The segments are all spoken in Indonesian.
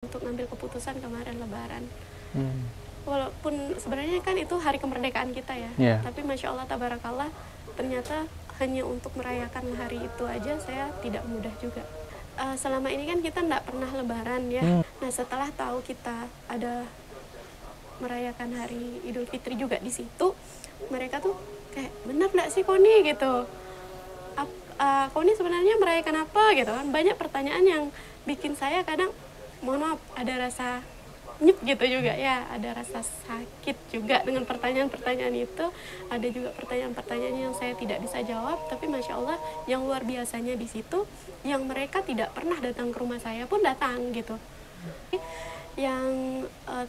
untuk ngambil keputusan kemarin Lebaran. Walaupun sebenarnya kan itu hari kemerdekaan kita ya, tapi Masya Allah tabarakallah ternyata hanya untuk merayakan hari itu aja saya tidak mudah juga. Selama ini kan kita nggak pernah Lebaran ya. Nah setelah tahu kita ada merayakan hari Idul Fitri juga di situ, mereka tuh kayak benar nggak sih Koni gitu. Koni sebenarnya merayakan apa gitu kan? Banyak pertanyaan yang bikin saya kadang mohon maaf ada rasa nyep gitu juga ya, ada rasa sakit juga dengan pertanyaan-pertanyaan itu. Ada juga pertanyaan-pertanyaan yang saya tidak bisa jawab, tapi Masya Allah yang luar biasanya di situ yang mereka tidak pernah datang ke rumah saya pun datang gitu. Yang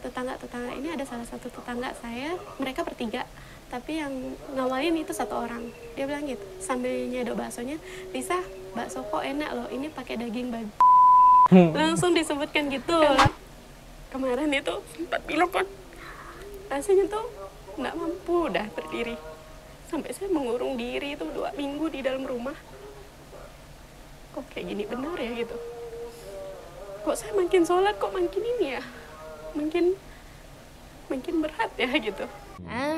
tetangga-tetangga ini ada salah satu tetangga saya, mereka bertiga, tapi yang ngawalin itu satu orang. Dia bilang gitu sambil nyedok baksonya, "Lisa, bakso kok enak loh, ini pakai daging babi." Langsung disebutkan gitu. Kemarin itu sempat bilang kan rasanya tuh nggak mampu dah berdiri, sampai saya mengurung diri itu 2 minggu di dalam rumah. Kok kayak gini benar ya gitu, kok saya makin sholat kok makin ini ya, makin berat ya gitu. Amma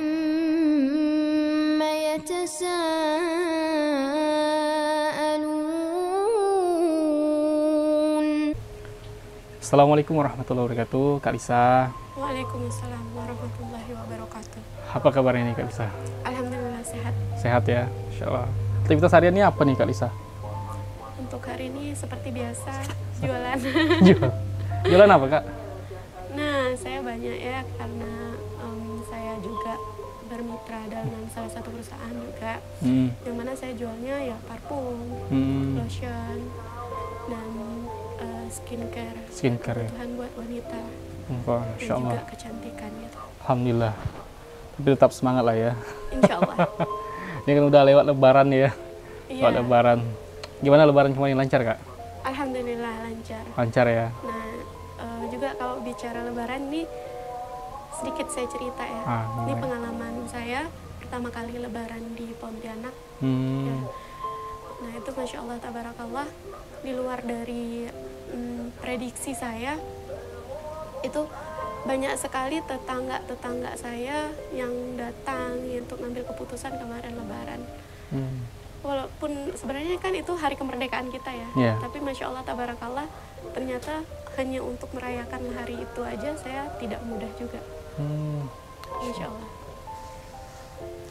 yatasaalun. Assalamualaikum warahmatullahi wabarakatuh, Kak Lisa. Waalaikumsalam warahmatullahi wabarakatuh. Apa kabarnya nih Kak Lisa? Alhamdulillah sehat. Sehat ya, Insya Allah. Aktivitas hariannya apa nih Kak Lisa? Untuk hari ini seperti biasa jualan. Jualan apa Kak? Nah saya banyak ya karena saya juga bermitra dengan salah satu perusahaan juga, yang mana saya jualnya ya parfum, lotion, dan skincare ya? Kebutuhan buat wanita. Masya Dan Allah. juga kecantikan gitu. Alhamdulillah. Tapi tetap semangat lah ya. Insya Allah. Ini kan udah lewat Lebaran ya. Iya. Lewat Lebaran. Gimana Lebaran kemarin, lancar Kak? Alhamdulillah lancar. Lancar ya. Nah juga kalau bicara Lebaran nih sedikit saya cerita ya. Ini Boleh. pengalaman saya pertama kali Lebaran di Pontianak. Ya. Nah itu Masya Allah tabarakallah, di luar dari prediksi saya, itu banyak sekali tetangga-tetangga saya yang datang untuk ngambil keputusan kemarin Lebaran. Walaupun sebenarnya kan itu hari kemerdekaan kita ya, tapi Masya Allah tabarakallah ternyata hanya untuk merayakan hari itu aja saya tidak mudah juga. Insya Allah.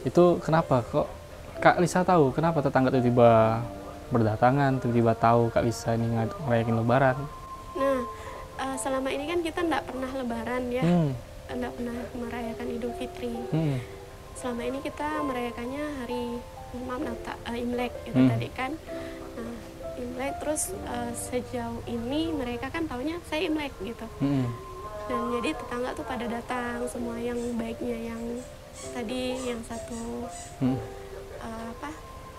Itu kenapa kok Kak Lisa tahu kenapa tetangga tiba-tiba berdatangan, tiba-tiba tahu Kak Lisa ini ngerayain Lebaran? Nah selama ini kan kita nggak pernah Lebaran ya, nggak pernah merayakan Idul Fitri. Selama ini kita merayakannya hari Imlek itu tadi kan. Nah, Imlek terus sejauh ini mereka kan taunya saya Imlek gitu. Dan jadi tetangga tuh pada datang semua, yang baiknya yang tadi yang satu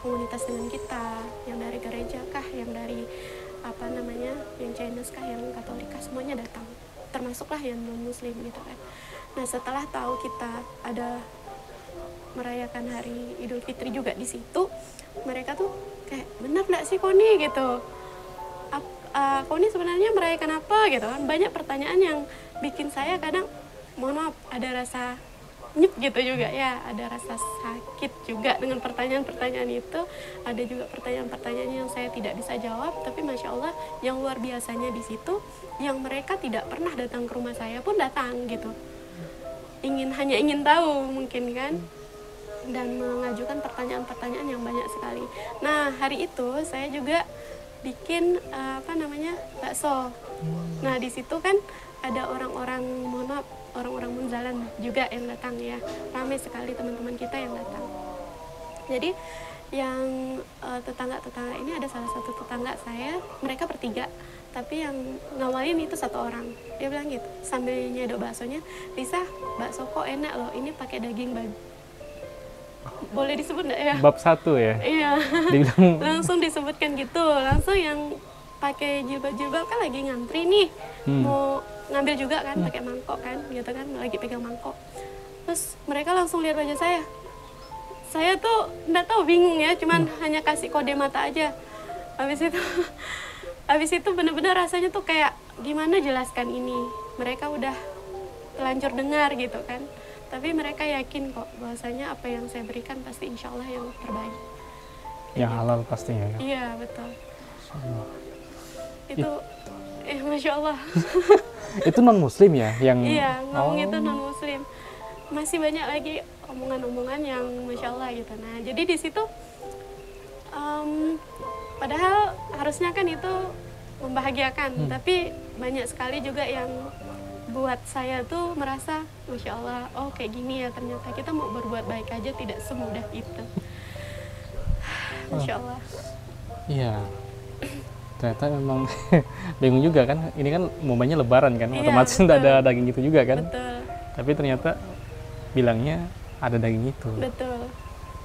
komunitas dengan kita, yang dari gereja kah, yang dari yang Chinese kah, yang Katolik kah, semuanya datang, termasuklah yang non Muslim gitu kan. Nah setelah tahu kita ada merayakan hari Idul Fitri juga di situ, mereka tuh kayak benar nggak sih Koni gitu. Koni sebenarnya merayakan apa gitu kan? Banyak pertanyaan yang bikin saya kadang mohon maaf ada rasa nyep gitu juga ya, ada rasa sakit juga dengan pertanyaan-pertanyaan itu. Ada juga pertanyaan-pertanyaan yang saya tidak bisa jawab, tapi Masya Allah yang luar biasanya di situ yang mereka tidak pernah datang ke rumah saya pun datang gitu, hanya ingin tahu mungkin kan, dan mengajukan pertanyaan-pertanyaan yang banyak sekali. Nah hari itu saya juga bikin bakso. Nah di situ kan ada orang-orang, mohon maaf, orang-orang Munzalan juga yang datang ya, ramai sekali teman-teman kita yang datang. Jadi yang tetangga-tetangga ini ada salah satu tetangga saya, mereka bertiga, tapi yang ngawalin itu satu orang. Dia bilang gitu sambil nyedok baksonya, "Lisa, bakso kok enak loh, ini pakai daging babi." Boleh disebut nggak ya? Bab 1 ya? Iya. Dibilang Langsung disebutkan gitu, langsung yang pakai jilbab-jilbab kan lagi ngantri nih, mau ngambil juga kan, pakai mangkok kan, gitu kan, lagi pegang mangkok. Terus mereka langsung lihat wajah saya. Saya tuh nggak tahu, bingung ya, cuman hanya kasih kode mata aja. Habis itu bener-bener rasanya tuh kayak gimana jelaskan ini, mereka udah telanjur dengar gitu kan, tapi mereka yakin kok bahwasanya apa yang saya berikan pasti insya Allah yang terbaik, yang halal pastinya ya. Iya betul. Itu Masya Allah. Itu non muslim ya yang iya ngomong itu non muslim, masih banyak lagi omongan-omongan yang Masya Allah gitu. Nah jadi di situ padahal harusnya kan itu membahagiakan, tapi banyak sekali juga yang buat saya tuh merasa Masya Allah, oh kayak gini ya ternyata kita mau berbuat baik aja tidak semudah itu. Masya Allah. Iya, ternyata memang bingung juga kan, ini kan momennya lebaran kan, otomatis tidak ada daging itu juga kan. Betul. Tapi ternyata bilangnya ada daging itu. Betul.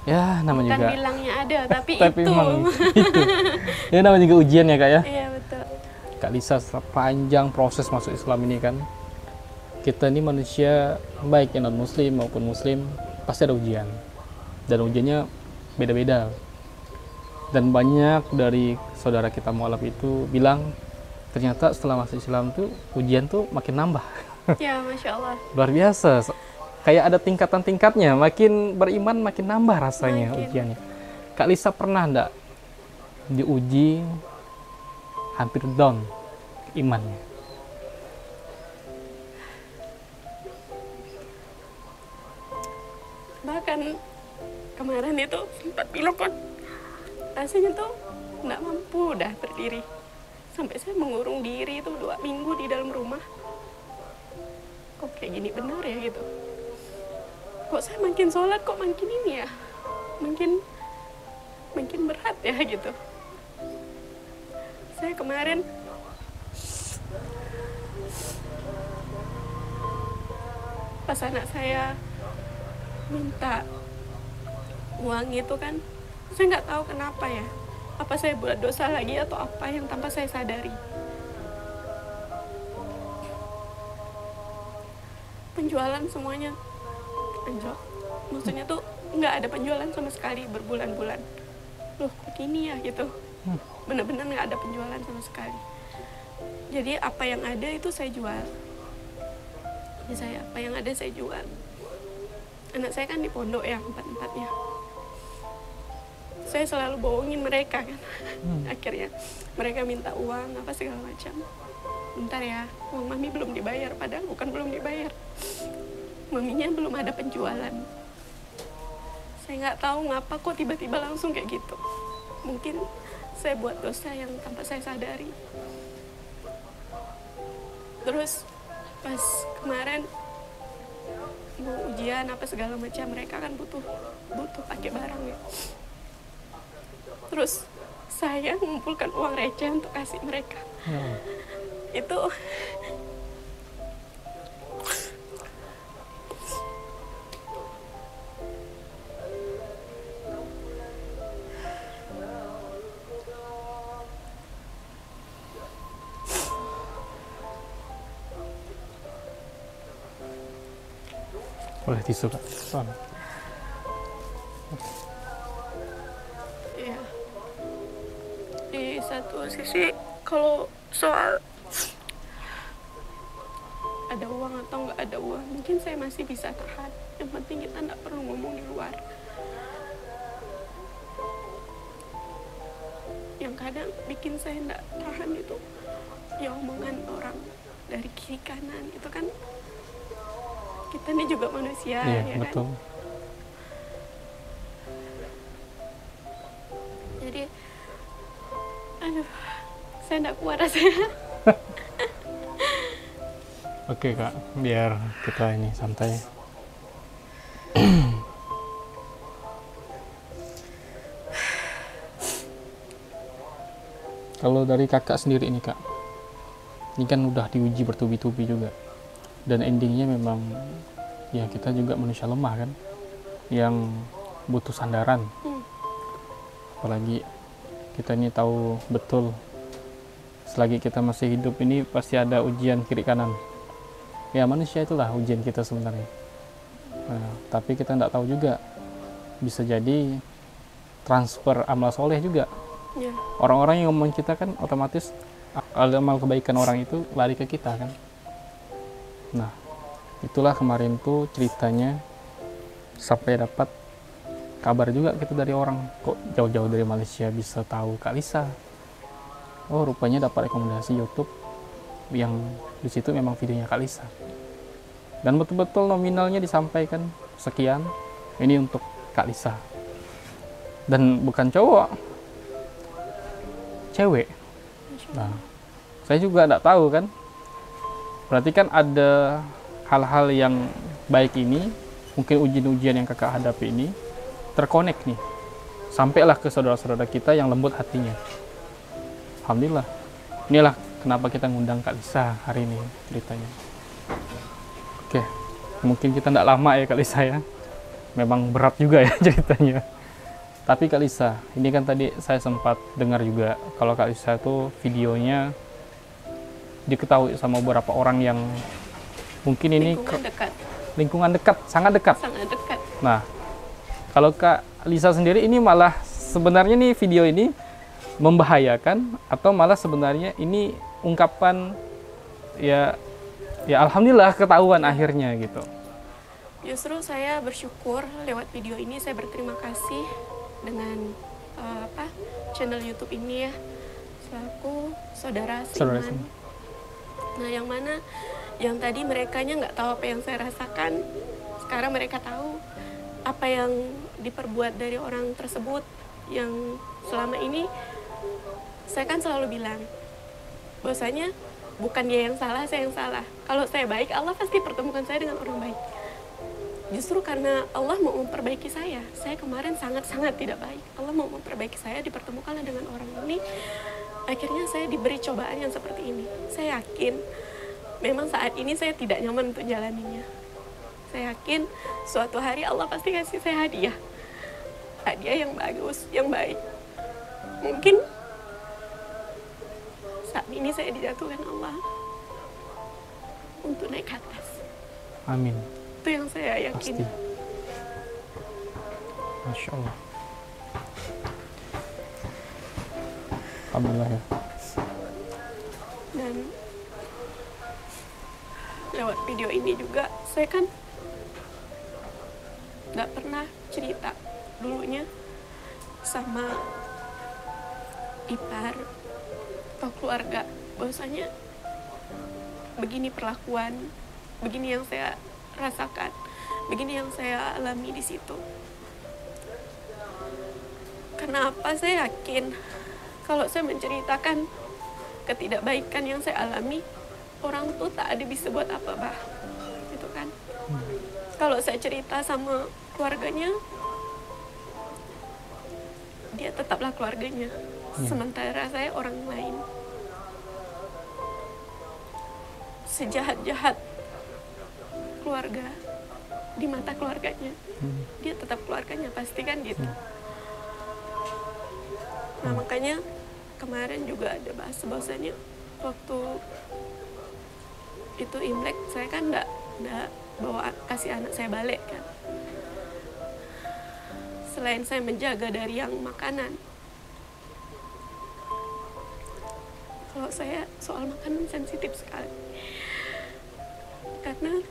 Ya namanya bukan juga bilangnya ada, tapi tapi itu. memang itu. Ya namanya juga ujian ya Kak ya. Iya betul. Kak Lisa, sepanjang proses masuk Islam ini kan, kita ini manusia baik yang non muslim maupun muslim pasti ada ujian, dan ujiannya beda-beda. Dan banyak dari saudara kita mualaf itu bilang ternyata setelah masuk Islam tuh ujian tuh makin nambah. Ya Masya Allah. Luar biasa, kayak ada tingkatan-tingkatnya, makin beriman makin nambah rasanya ujiannya. Kak Lisa pernah enggak diuji hampir down imannya? Bahkan kemarin itu sempat bilang kan, rasanya tuh nggak mampu dah berdiri, sampai saya mengurung diri itu 2 minggu di dalam rumah. Kok kayak gini benar ya gitu, kok saya makin sholat kok makin ini ya, makin berat ya gitu. Saya kemarin pas anak saya minta uang itu kan, saya nggak tahu kenapa ya, apa saya buat dosa lagi atau apa yang tanpa saya sadari. Penjualan semuanya anjlok, maksudnya tuh nggak ada penjualan sama sekali berbulan-bulan. Loh kok gini ya gitu, bener-bener nggak ada penjualan sama sekali. Jadi apa yang ada itu saya jual. Jadi saya apa yang ada saya jual. Anak saya kan di pondok ya, 4-4-nya. Saya selalu bohongin mereka kan. Akhirnya mereka minta uang apa segala macam. Bentar ya, uang mami belum dibayar, padahal bukan belum dibayar, maminya belum ada penjualan. Saya nggak tahu ngapa kok tiba-tiba langsung kayak gitu. Mungkin saya buat dosa yang tanpa saya sadari. Terus pas kemarin mau ujian apa segala macam, mereka kan butuh pakai barang ya. Terus saya mengumpulkan uang receh untuk kasih mereka. Itu boleh tisu Kak? ya, di satu sisi kalau soal ada uang atau nggak ada uang, mungkin saya masih bisa tahan. Yang penting kita nggak perlu ngomong di luar. Yang kadang bikin saya nggak tahan itu ya omongan orang dari kiri kanan. Itu kan kita ini juga manusia, ya betul. Kan? Jadi, aduh, saya nggak kuat rasanya. Oke Kak, biar kita ini santai. Kalau dari kakak sendiri ini Kak, ini kan udah diuji bertubi-tubi juga, dan endingnya memang ya kita juga manusia lemah kan, yang butuh sandaran. Apalagi kita ini tahu betul selagi kita masih hidup ini pasti ada ujian kiri kanan. Ya manusia itulah ujian kita sebenarnya. Nah, tapi kita tidak tahu juga, bisa jadi transfer amal soleh juga. Orang-orang yang ngomong kita kan otomatis amal kebaikan orang itu lari ke kita kan. Nah, itulah kemarin tuh ceritanya, sampai dapat kabar juga gitu dari orang, kok jauh-jauh dari Malaysia bisa tahu Kak Lisa. Oh, rupanya dapat rekomendasi YouTube yang di situ memang videonya Kak Lisa. Dan betul-betul nominalnya disampaikan sekian, ini untuk Kak Lisa. Dan bukan cowok, cewek. Nah, saya juga tidak tahu kan. Berarti kan ada hal-hal yang baik ini, mungkin ujian-ujian yang kakak hadapi ini terkonek nih, sampailah ke saudara-saudara kita yang lembut hatinya. Alhamdulillah. Inilah kenapa kita ngundang Kak Lisa hari ini ceritanya. Oke, mungkin kita tidak lama ya Kak Lisa ya. Memang berat juga ya ceritanya. Tapi Kak Lisa, ini kan tadi saya sempat dengar juga kalau Kak Lisa itu videonya diketahui sama beberapa orang yang mungkin ini lingkungan dekat, sangat dekat. Sangat dekat. Nah, kalau Kak Lisa sendiri ini malah sebenarnya nih video ini membahayakan atau malah sebenarnya ini ungkapan ya alhamdulillah ketahuan akhirnya gitu. Justru saya bersyukur lewat video ini, saya berterima kasih dengan channel YouTube ini ya, selaku saudara seiman. Nah, yang mana yang tadi merekanya nggak tahu apa yang saya rasakan, sekarang mereka tahu apa yang diperbuat dari orang tersebut. Yang selama ini saya kan selalu bilang bahwasanya bukan dia yang salah, saya yang salah. Kalau saya baik, Allah pasti pertemukan saya dengan orang baik. Justru karena Allah mau memperbaiki saya kemarin sangat-sangat tidak baik. Allah mau memperbaiki saya, dipertemukanlah dengan orang ini. Akhirnya saya diberi cobaan yang seperti ini. Saya yakin memang saat ini saya tidak nyaman untuk jalaninya. Saya yakin suatu hari Allah pasti kasih saya hadiah. Hadiah yang bagus, yang baik. Mungkin saat ini saya dijatuhkan Allah untuk naik ke atas. Amin. Itu yang saya yakin. Pasti. Masya Allah. Alhamdulillah ya. Dan lewat video ini juga saya kan nggak pernah cerita dulunya sama ipar atau keluarga bahwasanya begini perlakuan, begini yang saya rasakan, begini yang saya alami di situ. Kenapa saya yakin kalau saya menceritakan ketidakbaikan yang saya alami, orang tuh tak ada bisa buat apa, bah, gitu kan? Kalau saya cerita sama keluarganya, dia tetaplah keluarganya. Sementara saya orang lain. Sejahat-jahat keluarga di mata keluarganya, dia tetap keluarganya, pasti kan gitu. Nah, makanya kemarin juga ada bahas bahwasanya waktu itu Imlek saya kan nggak bawa kasih anak saya balik kan. Selain saya menjaga dari yang makanan, kalau saya soal makanan sensitif sekali. Karena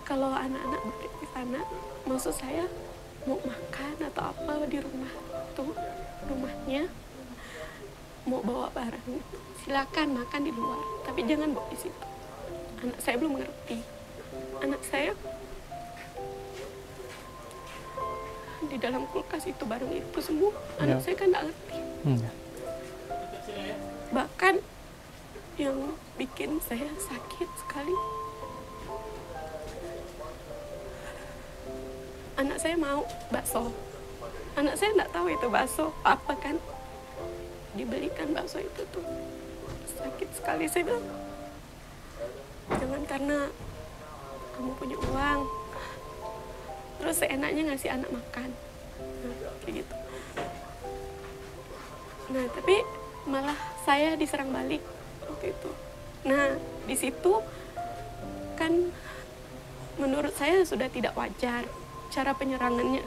kalau anak-anak balik di sana, maksud saya mau makan atau apa di rumah tuh, rumahnya mau bawa barang, silakan makan di luar, tapi jangan bawa di situ. Anak saya belum mengerti. Anak saya di dalam kulkas itu barang itu semua, anak saya kan nggak ngerti. Bahkan yang bikin saya sakit sekali, anak saya mau bakso. Anak saya nggak tahu itu bakso apa kan. Dibelikan bakso itu tuh sakit sekali. Saya bilang, jangan karena kamu punya uang terus seenaknya ngasih anak makan. Nah, kayak gitu. Nah, tapi malah saya diserang balik waktu itu. Nah, di situ kan menurut saya sudah tidak wajar cara penyerangannya.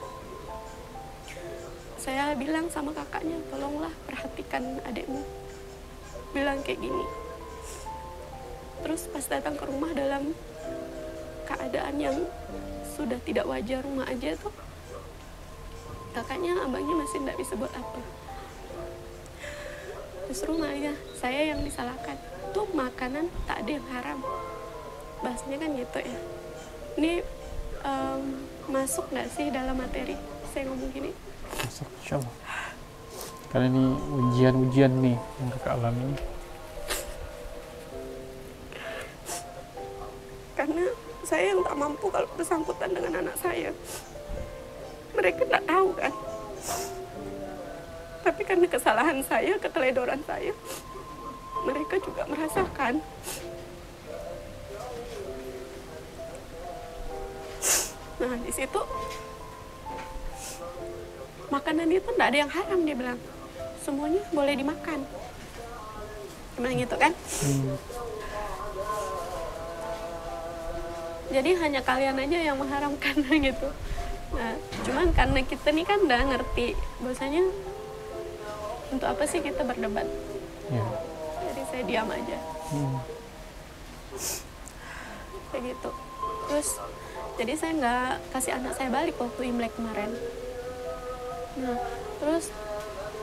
Saya bilang sama kakaknya, tolonglah perhatikan adikmu. bilang kayak gini. Terus pas datang ke rumah dalam keadaan yang sudah tidak wajar, rumah aja tuh kakaknya, abangnya masih tidak bisa buat apa. Justru malah saya yang disalahkan. Tuh makanan tak ada yang haram, bahasanya kan gitu ya. Ini masuk nggak sih dalam materi saya ngomong gini? Masuk, insyaallah. Karena ini ujian-ujian nih yang kakak alami. Karena saya yang tak mampu kalau bersangkutan dengan anak saya. Mereka tak tahu kan. Tapi karena kesalahan saya, keteledoran saya, mereka juga merasakan. Nah, di situ makanan itu tidak ada yang haram, dia bilang. Semuanya boleh dimakan. Dia bilang gitu kan. Jadi hanya kalian aja yang mengharamkan gitu. Nah, cuman karena kita nih kan udah ngerti bahwasanya untuk apa sih kita berdebat. Ya. Jadi saya diam aja. Kayak gitu. Terus jadi saya nggak kasih anak saya balik waktu Imlek kemarin. Nah, terus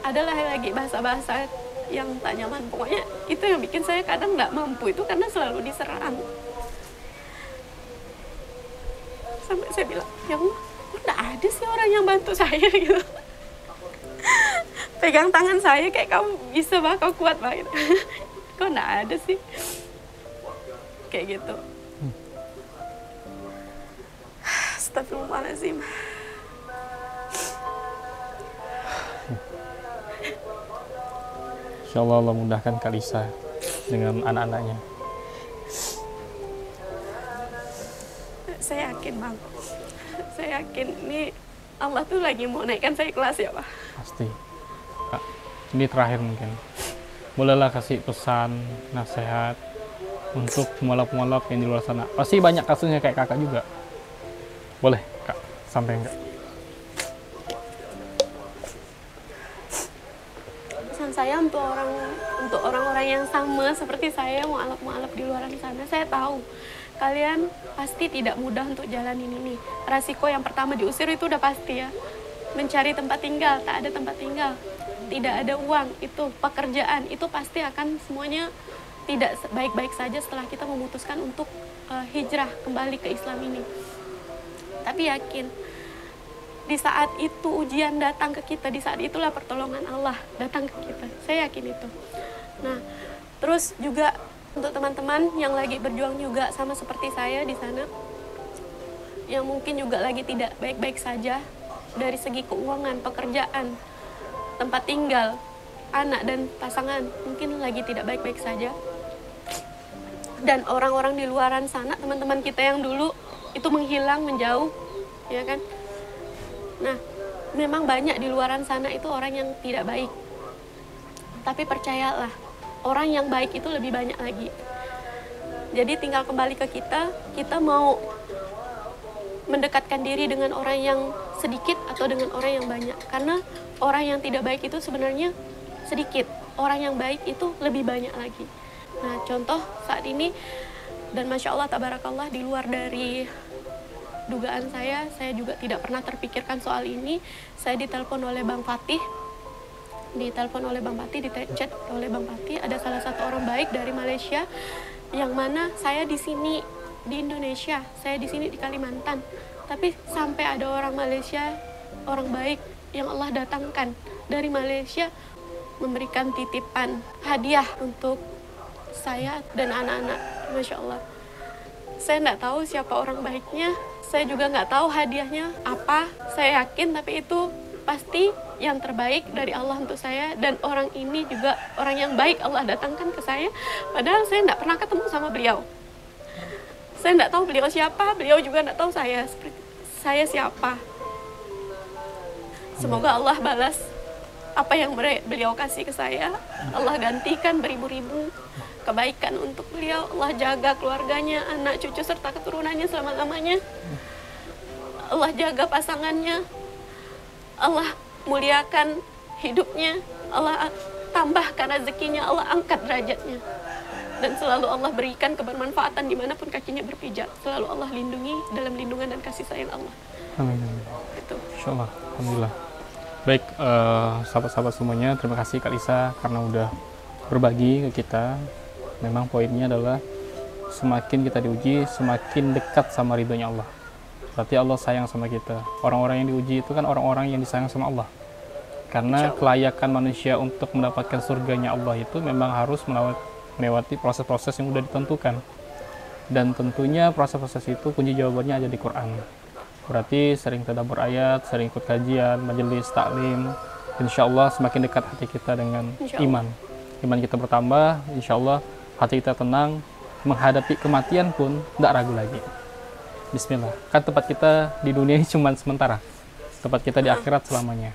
adalah lagi bahasa-bahasa yang tak nyaman. Pokoknya itu yang bikin saya kadang nggak mampu itu karena selalu diserang. Sampai saya bilang, ya Allah, nggak ada sih orang yang bantu saya gitu. Pegang tangan saya kayak kamu bisa bah, kau kuat bah gitu. Kok nggak ada sih? Kayak gitu. Astagfirullahaladzim. Insyaallah Allah mudahkan Kak Lisa dengan anak-anaknya. Saya yakin bang, saya yakin ini Allah tuh lagi mau naikkan saya kelas ya Pak. Pasti. Kak, ini terakhir mungkin. Bolehlah kasih pesan, nasihat untuk pembalap-pembalap yang di luar sana. Pasti banyak kasusnya kayak kakak juga. Boleh Kak, sampai enggak? Pesan saya untuk orang-orang yang sama seperti saya, mualaf di luar sana, saya tahu kalian pasti tidak mudah untuk jalanin ini. Resiko yang pertama diusir itu udah pasti ya. Mencari tempat tinggal, tak ada tempat tinggal. Tidak ada uang, itu pekerjaan, itu pasti akan semuanya tidak baik-baik saja setelah kita memutuskan untuk hijrah kembali ke Islam ini. Tapi yakin, di saat itu ujian datang ke kita, di saat itulah pertolongan Allah datang ke kita. Saya yakin itu. Nah, terus juga untuk teman-teman yang lagi berjuang juga sama seperti saya di sana, yang mungkin juga lagi tidak baik-baik saja dari segi keuangan, pekerjaan, tempat tinggal, anak dan pasangan, mungkin lagi tidak baik-baik saja. Dan orang-orang di luaran sana, teman-teman kita yang dulu itu menghilang, menjauh, ya kan? Nah, memang banyak di luaran sana itu orang yang tidak baik. Tapi percayalah, orang yang baik itu lebih banyak lagi. Jadi tinggal kembali ke kita mau mendekatkan diri dengan orang yang sedikit atau dengan orang yang banyak. Karena orang yang tidak baik itu sebenarnya sedikit, orang yang baik itu lebih banyak lagi. Nah, contoh saat ini, dan Masya Allah, Tabarakallah, di luar dari dugaan saya juga tidak pernah terpikirkan soal ini. Saya ditelepon oleh Bang Fatih, di chat oleh Bang Fatih, ada salah satu orang baik dari Malaysia, yang mana saya di sini di Indonesia, saya di sini di Kalimantan, tapi sampai ada orang Malaysia, orang baik yang Allah datangkan dari Malaysia, memberikan titipan hadiah untuk saya dan anak-anak. Masya Allah, saya nggak tahu siapa orang baiknya, saya juga nggak tahu hadiahnya apa, saya yakin tapi itu pasti yang terbaik dari Allah untuk saya. Dan orang ini juga orang yang baik Allah datangkan ke saya, padahal saya nggak pernah ketemu sama beliau. Saya nggak tahu beliau siapa, beliau juga nggak tahu saya siapa. Semoga Allah balas apa yang beliau kasih ke saya, Allah gantikan beribu-ribu kebaikan untuk beliau. Allah jaga keluarganya, anak cucu serta keturunannya selama-lamanya. Allah jaga pasangannya, Allah muliakan hidupnya, Allah tambahkan rezekinya, Allah angkat derajatnya. Dan selalu Allah berikan kebermanfaatan dimanapun kakinya berpijak. Selalu Allah lindungi dalam lindungan dan kasih sayang Allah. Amin. Itu. Insyaallah. Alhamdulillah. Baik, sahabat-sahabat semuanya, terima kasih Kak Lisa karena udah berbagi ke kita. Memang poinnya adalah semakin kita diuji, semakin dekat sama ridhonya Allah. Berarti Allah sayang sama kita. Orang-orang yang diuji itu kan orang-orang yang disayang sama Allah. Karena kelayakan manusia untuk mendapatkan surganya Allah itu memang harus melewati proses-proses yang sudah ditentukan. Dan tentunya proses-proses itu kunci jawabannya ada di Quran. Berarti sering tadabbur ayat, sering ikut kajian, majelis, taklim. Insya Allah semakin dekat hati kita dengan iman. Iman kita bertambah, insya Allah hati kita tenang, menghadapi kematian pun tidak ragu lagi. Bismillah. Kan tempat kita di dunia ini cuma sementara. Tempat kita di akhirat selamanya.